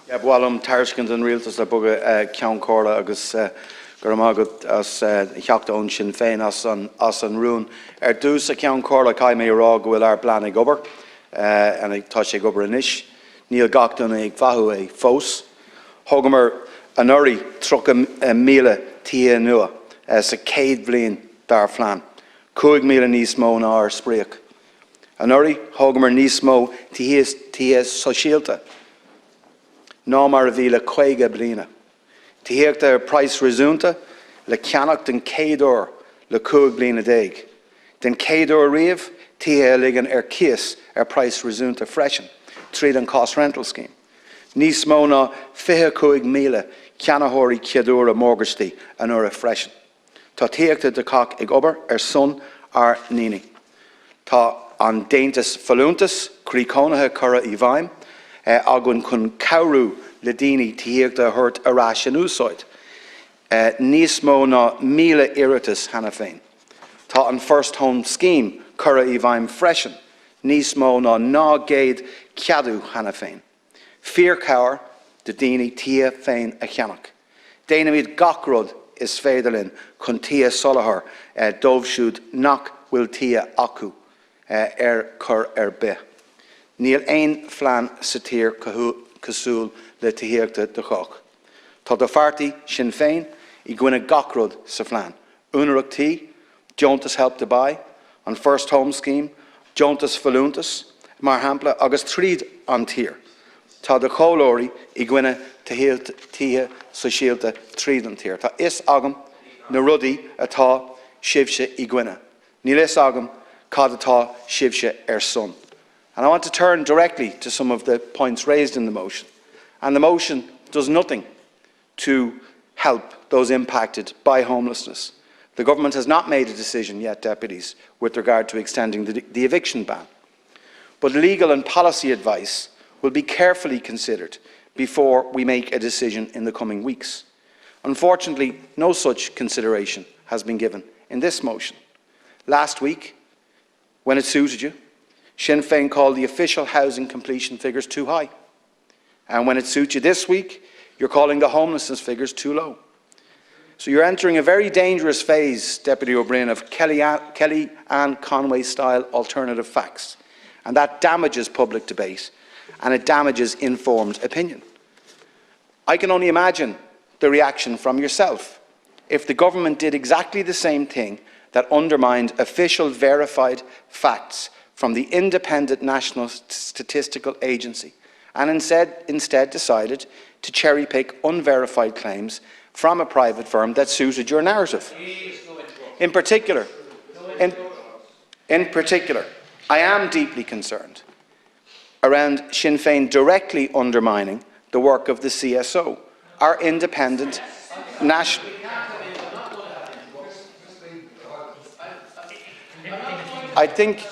Bhálum Taircint an Rialtas le buga ceann córa agus gur mágad as teachta ón Sinn Féin as an rún. Dús a ceann córa cai mé rá go bhfuil ar blána gobar an ag tá sé gobar inis. Níl gachtain ag bhathú é fós. Thugamar an uirí trocha míle tí nua sa 100 bliain dar phlean. 5 míle níos mó ná ar spríoch. An uirí thugamar níos mó tí sosialta. Ná mar a bhí le 50 bliana. Tíochta ar price resúnta le ceannach den 100 euro le 5 bliana déag. Den 100 euro riamh títhe ligean ar cíos ar price resúnta freisin, tríd an cost rental scheme. Níos mó ná 25 míle ceannaitheoirí ceadúra mortgagetí an uair a freisin. Tá tíochta de cach ag obair ar son ar níní. Tá an déantas falúntas críocónathe cura í bhaim agan chun cabhrú le daoine tíochta thuirt arás an úsáid. Níos mó ná 1,000 Oireachtas hena féin. Tá an First Home Scheme cura í bhaim freisin. Níos mó ná 900 ceadú hena féin. Fíorcabhar de daoine tí féin a cheannach. Déanamid gach rud is féidirlinn chun tí solathar dómhsiúd nach bhfuil tí acu ar chur ar bith. Níl aon phlean sa tír cosúil le tíochta de chach. Tá do phartaí Sinn Féin I gcuine gach rud sa phlean. Únaireachtaí, Deontas Help to Buy, an First Home Scheme, Deontas Falúntas, mar hampla agus tríd an tír. Tá do chomhlóirí I gcuine títhe sosialta tríd an tír. Tá is agam na rudaí atá sibse I gcuine. Níl is agam cad atá sibse ar son. And I want to turn directly to some of the points raised in the motion. And the motion does nothing to help those impacted by homelessness. The government has not made a decision yet, deputies, with regard to extending the eviction ban. But legal and policy advice will be carefully considered before we make a decision in the coming weeks. Unfortunately, no such consideration has been given in this motion. Last week, when it suited you, Sinn Féin called the official housing completion figures too high. And when it suits you this week, you're calling the homelessness figures too low. So you're entering a very dangerous phase, Deputy O'Brien, of Kellyanne Conway-style alternative facts. And that damages public debate and it damages informed opinion. I can only imagine the reaction from yourself if the government did exactly the same thing that undermined official verified facts from the independent National Statistical Agency and instead decided to cherry-pick unverified claims from a private firm that suited your narrative. In particular, I am deeply concerned around Sinn Féin directly undermining the work of the CSO, our independent national... I think...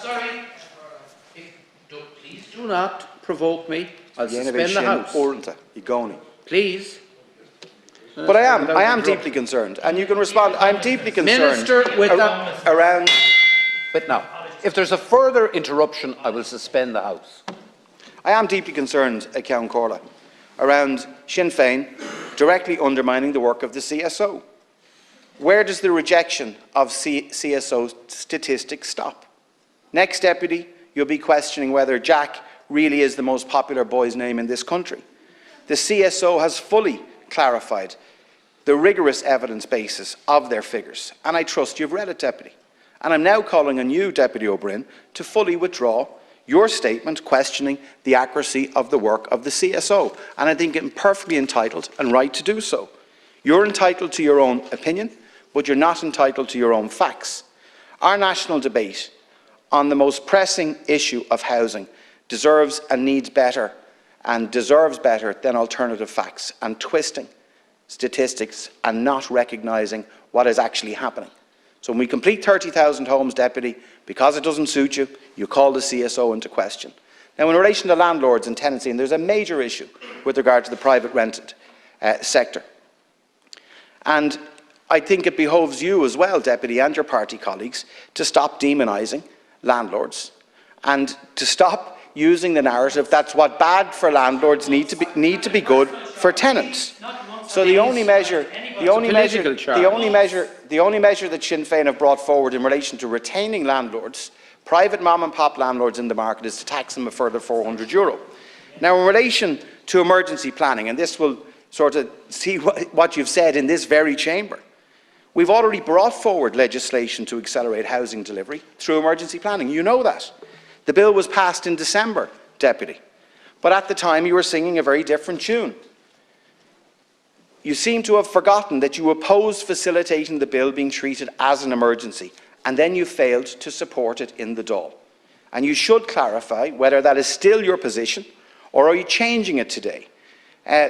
Please do not provoke me. I'll suspend the House. Please. But I am deeply concerned, and you can respond. I'm deeply concerned. Minister, around. But now, if there's a further interruption, I will suspend the House. I am deeply concerned, Ceann Comhairle, around Sinn Féin directly undermining the work of the CSO. Where does the rejection of CSO statistics stop? Next, Deputy, you'll be questioning whether Jack really is the most popular boy's name in this country. The CSO has fully clarified the rigorous evidence basis of their figures, and I trust you've read it, Deputy. And I'm now calling on you, Deputy O'Brien, to fully withdraw your statement questioning the accuracy of the work of the CSO, and I think I'm perfectly entitled and right to do so. You're entitled to your own opinion, but you're not entitled to your own facts. Our national debate on the most pressing issue of housing deserves and needs better and deserves better than alternative facts and twisting statistics and not recognising what is actually happening. So when we complete 30,000 homes, Deputy, because it doesn't suit you, you call the CSO into question. Now, in relation to landlords and tenancy, and there's a major issue with regard to the private rented sector. And I think it behoves you as well, Deputy, and your party colleagues, to stop demonising landlords and to stop using the narrative that's what bad for landlords need to be good for tenants. So the only measure that Sinn Féin have brought forward in relation to retaining landlords, private mom and pop landlords in the market, is to tax them a further €400. Now, in relation to emergency planning, and this will sort of see what you've said in this very chamber, we've already brought forward legislation to accelerate housing delivery through emergency planning. You know that. The bill was passed in December, Deputy. But at the time you were singing a very different tune. You seem to have forgotten that you opposed facilitating the bill being treated as an emergency, and then you failed to support it in the Dáil. And you should clarify whether that is still your position, or are you changing it today,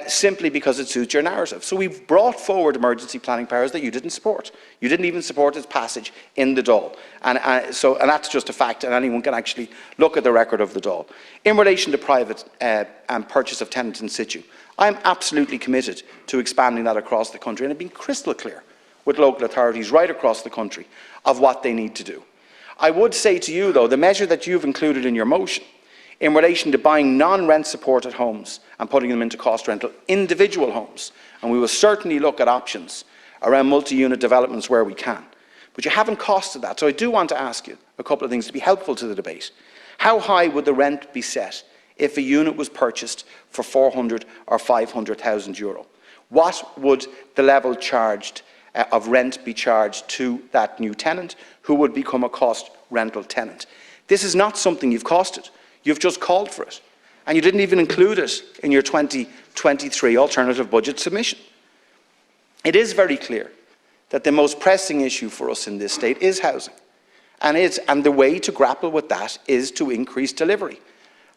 simply because it suits your narrative. So we've brought forward emergency planning powers that you didn't support. You didn't even support its passage in the Dáil. And that's just a fact, and anyone can actually look at the record of the Dáil. In relation to private and purchase of tenants in situ, I'm absolutely committed to expanding that across the country, and I've been crystal clear with local authorities right across the country of what they need to do. I would say to you, though, the measure that you've included in your motion in relation to buying non-rent supported homes and putting them into cost rental individual homes, and we will certainly look at options around multi-unit developments where we can. But you haven't costed that, so I do want to ask you a couple of things to be helpful to the debate. How high would the rent be set if a unit was purchased for €400,000 or €500,000? What would the level charged of rent be charged to that new tenant who would become a cost rental tenant? This is not something you've costed. You've just called for it. And you didn't even include it in your 2023 alternative budget submission. It is very clear that the most pressing issue for us in this state is housing. And the way to grapple with that is to increase delivery.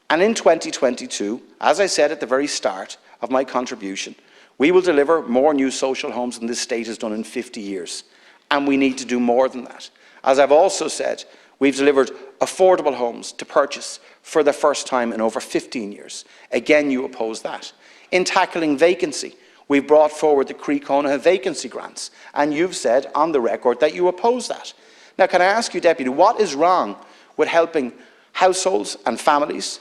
And in 2022, as I said at the very start of my contribution, we will deliver more new social homes than this state has done in 50 years. And we need to do more than that. As I've also said, we've delivered affordable homes to purchase for the first time in over 15 years. Again, you oppose that. In tackling vacancy, we've brought forward the Croí vacancy grants, and you've said on the record that you oppose that. Now, can I ask you, Deputy, what is wrong with helping households and families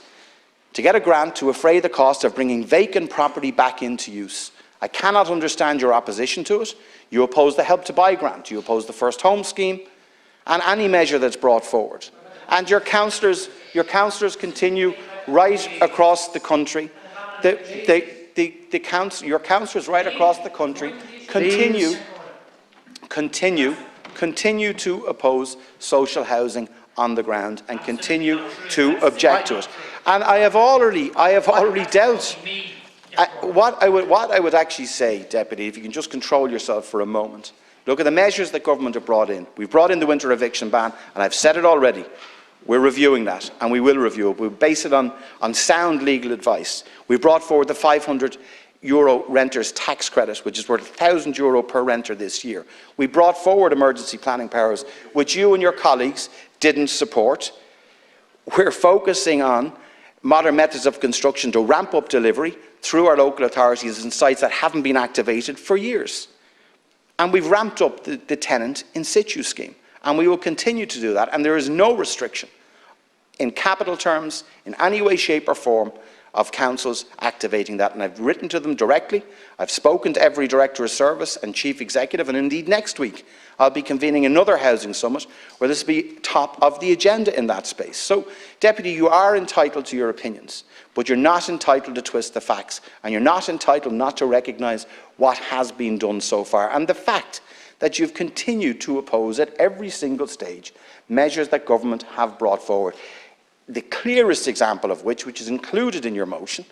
to get a grant to defray the cost of bringing vacant property back into use? I cannot understand your opposition to it. You oppose the Help to Buy grant, you oppose the First Home scheme, and any measure that's brought forward. And your councillors continue right across the country. Your councillors right across the country continue to oppose social housing on the ground and continue to object to it. And I have already dealt. What I would actually say, Deputy, if you can just control yourself for a moment. Look at the measures that government have brought in. We've brought in the winter eviction ban, and I've said it already. We're reviewing that, and we will review it. We'll base it on sound legal advice. We've brought forward the €500 renters tax credit, which is worth €1,000 per renter this year. We brought forward emergency planning powers, which you and your colleagues didn't support. We're focusing on modern methods of construction to ramp up delivery through our local authorities in sites that haven't been activated for years. And we've ramped up the tenant in situ scheme, and we will continue to do that, and there is no restriction in capital terms, in any way, shape or form, of councils activating that. And I've written to them directly. I've spoken to every Director of Service and Chief Executive, and indeed next week I'll be convening another housing summit where this will be top of the agenda in that space. So, Deputy, you are entitled to your opinions, but you're not entitled to twist the facts, and you're not entitled not to recognise what has been done so far. And the fact that you've continued to oppose at every single stage measures that government have brought forward. The clearest example of which is included in your motion,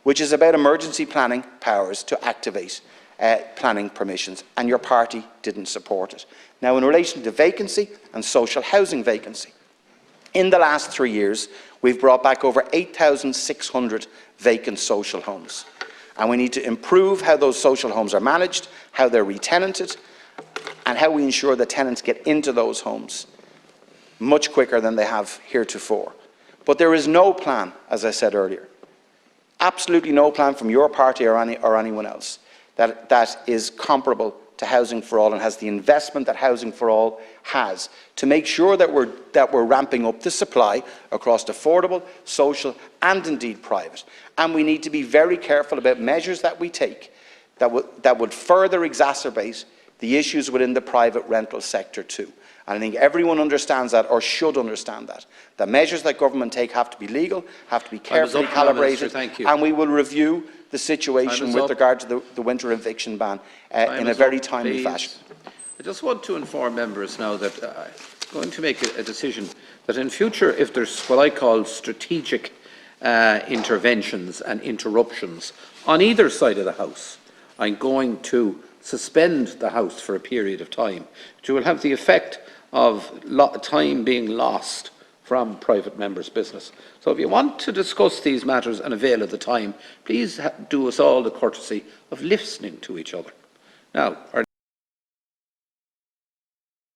which is about emergency planning powers to activate planning permissions, and your party didn't support it. Now, in relation to vacancy and social housing vacancy, in the last 3 years, we've brought back over 8,600 vacant social homes. And we need to improve how those social homes are managed, how they're re-tenanted, and how we ensure that tenants get into those homes much quicker than they have heretofore. But there is no plan, as I said earlier, absolutely no plan from your party or anyone else that is comparable to to Housing for All and has the investment that Housing for All has to make sure that we're ramping up the supply across affordable, social and indeed private. And we need to be very careful about measures that we take that would further exacerbate the issues within the private rental sector too. And I think everyone understands that, or should understand that. The measures that government take have to be legal, have to be carefully calibrated, and we will review the situation with regard to the winter eviction ban in a very timely fashion. I just want to inform members now that I'm going to make a decision that in future, if there's what I call strategic interventions and interruptions on either side of the House, I'm going to suspend the House for a period of time, which will have the effect of time being lost from private members' business. So if you want to discuss these matters and avail of the time, please do us all the courtesy of listening to each other. Now, our